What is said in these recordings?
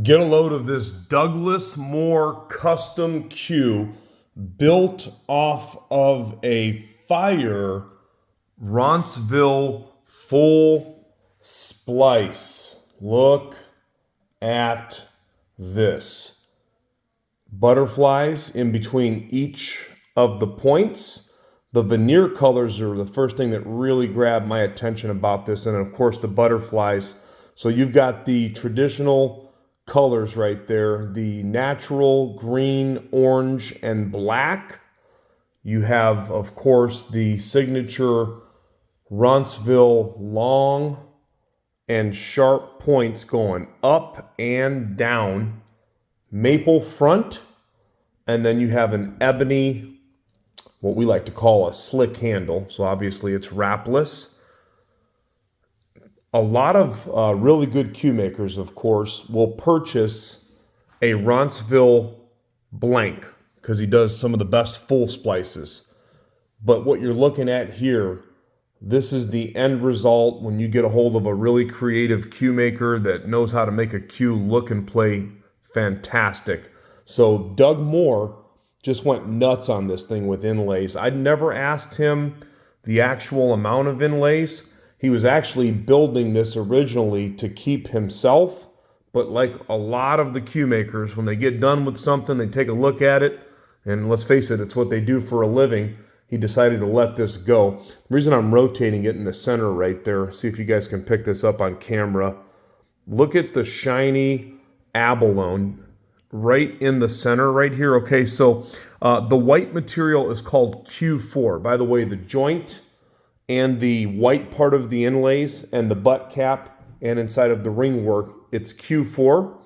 Get a load of this Douglas Moore custom cue built off of a fire Rounceville full splice. Look at this. Butterflies in between each of the points. The veneer colors are the first thing that really grabbed my attention about this, and of course the butterflies. So you've got the traditional colors right there, the natural green, orange, and black. You have, of course, the signature Rounceville long and sharp points going up and down, maple front, and then you have an ebony, what we like to call a slick handle. So obviously it's wrapless. A lot of really good cue makers, of course, will purchase a Rounceville blank because he does some of the best full splices. But what you're looking at here, this is the end result when you get a hold of a really creative cue maker that knows how to make a cue look and play fantastic. So Doug Moore just went nuts on this thing with inlays. I'd never asked him the actual amount of inlays. He was actually building this originally to keep himself, but like a lot of the cue makers, when they get done with something, they take a look at it, and let's face it, it's what they do for a living. He decided to let this go. The reason I'm rotating it in the center right there, see if you guys can pick this up on camera. Look at the shiny Abalone right in the center right here. Okay, so the white material is called Q4. By the way, the joint and the white part of the inlays and the butt cap and inside of the ring work, it's Q4.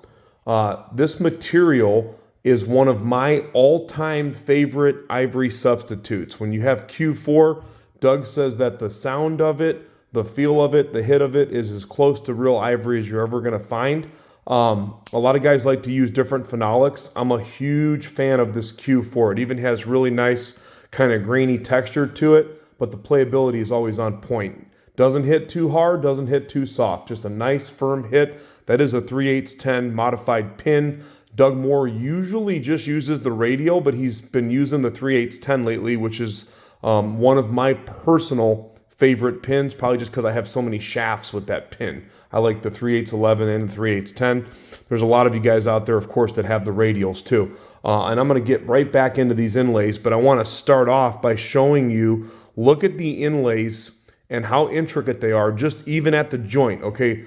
This material is one of my all-time favorite ivory substitutes. When you have Q4, Doug says that the sound of it, the feel of it, the hit of it is as close to real ivory as you're ever gonna find. A lot of guys like to use different phenolics. I'm a huge fan of this Q4. It even has really nice kind of grainy texture to it, but the playability is always on point. Doesn't hit too hard, doesn't hit too soft. Just a nice firm hit. That is a 3/8-10 modified pin. Doug Moore usually just uses the radial, but he's been using the 3/8-10 lately, which is one of my personal favorite pins, probably just because I have so many shafts with that pin. I like the 3/8-11 and the 3/8-10. There's a lot of you guys out there, of course, that have the radials too. And I'm going to get right back into these inlays, but I want to start off by showing you, look at the inlays and how intricate they are, just even at the joint, okay?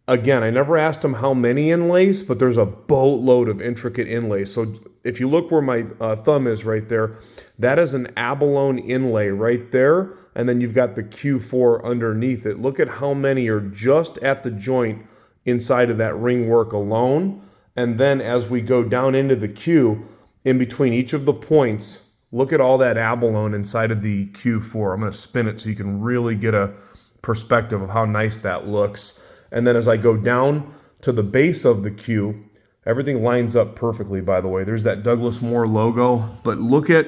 Again, I never asked him how many inlays, but there's a boatload of intricate inlays. So if you look where my thumb is right there, that is an Abalone inlay right there. And then you've got the Q4 underneath it. Look at how many are just at the joint inside of that ring work alone. And then as we go down into the cue, in between each of the points, look at all that Abalone inside of the Q4. I'm going to spin it so you can really get a perspective of how nice that looks. And then as I go down to the base of the cue, everything lines up perfectly, by the way. There's that Douglas Moore logo. But look at,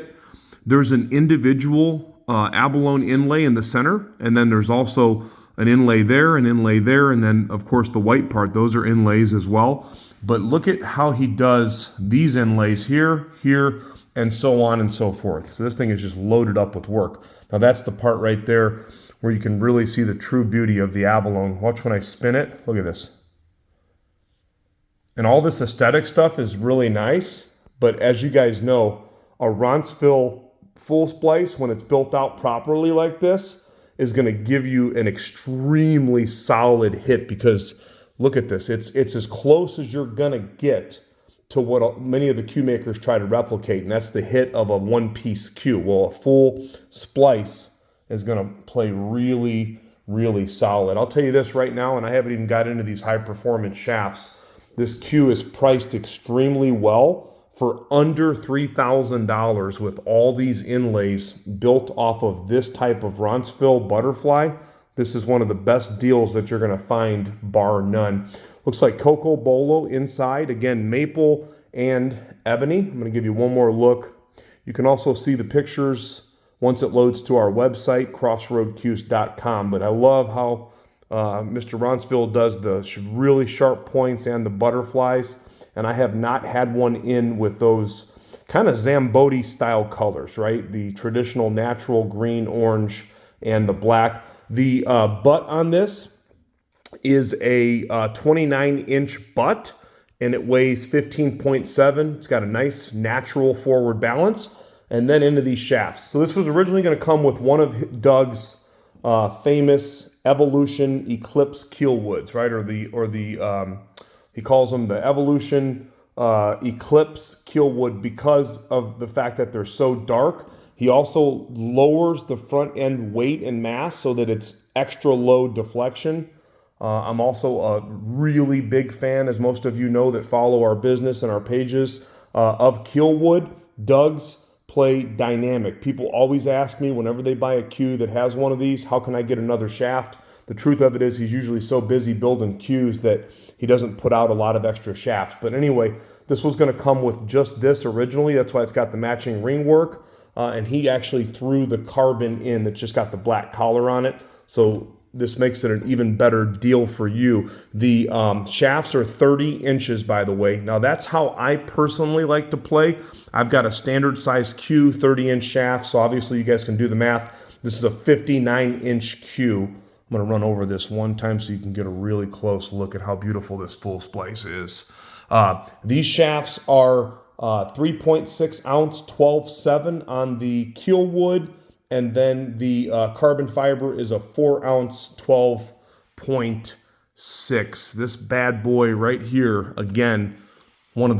there's an individual Abalone inlay in the center. And then there's also an inlay there, and then, of course, the white part. Those are inlays as well. But look at how he does these inlays here, here, and so on and so forth. So this thing is just loaded up with work. Now that's the part right there where you can really see the true beauty of the Abalone. Watch when I spin it. Look at this. And all this aesthetic stuff is really nice, but as you guys know, a Rounceville full splice, when it's built out properly like this, is going to give you an extremely solid hit, because look at this. It's as close as you're going to get to what many of the cue makers try to replicate, and that's the hit of a one-piece cue. Well, a full splice is going to play really, really solid. I'll tell you this right now, and I haven't even got into these high-performance shafts. This cue is priced extremely well for under $3,000 with all these inlays built off of this type of Rounceville butterfly. This is one of the best deals that you're going to find, bar none. Looks like Cocobolo inside. Again, maple and ebony. I'm going to give you one more look. You can also see the pictures once it loads to our website, crossroadcues.com. But I love how Mr. Rounceville does the really sharp points and the butterflies, and I have not had one in with those kind of Zamboni style colors, right? The traditional natural green, orange, and the black. The butt on this is a 29-inch butt, and it weighs 15.7. It's got a nice natural forward balance, and then into these shafts. So this was originally going to come with one of Doug's famous Evolution Eclipse Kielwoods, right? He calls them the Evolution Eclipse Kielwood because of the fact that they're so dark. He also lowers the front end weight and mass so that it's extra low deflection. I'm also a really big fan, as most of you know that follow our business and our pages, of Kielwood. Doug's play dynamic. People always ask me whenever they buy a cue that has one of these, how can I get another shaft? The truth of it is he's usually so busy building cues that he doesn't put out a lot of extra shafts. But anyway, this was going to come with just this originally. That's why it's got the matching ring work. And he actually threw the carbon in that's just got the black collar on it. So this makes it an even better deal for you. The shafts are 30 inches, by the way. Now, that's how I personally like to play. I've got a standard size cue, 30-inch shaft, so obviously you guys can do the math. This is a 59-inch cue. I'm going to run over this one time so you can get a really close look at how beautiful this full splice is. These shafts are 3.6 ounce 12/7 on the Kielwood, and then the carbon fiber is a 4 ounce 12.6. This bad boy right here, again, one of the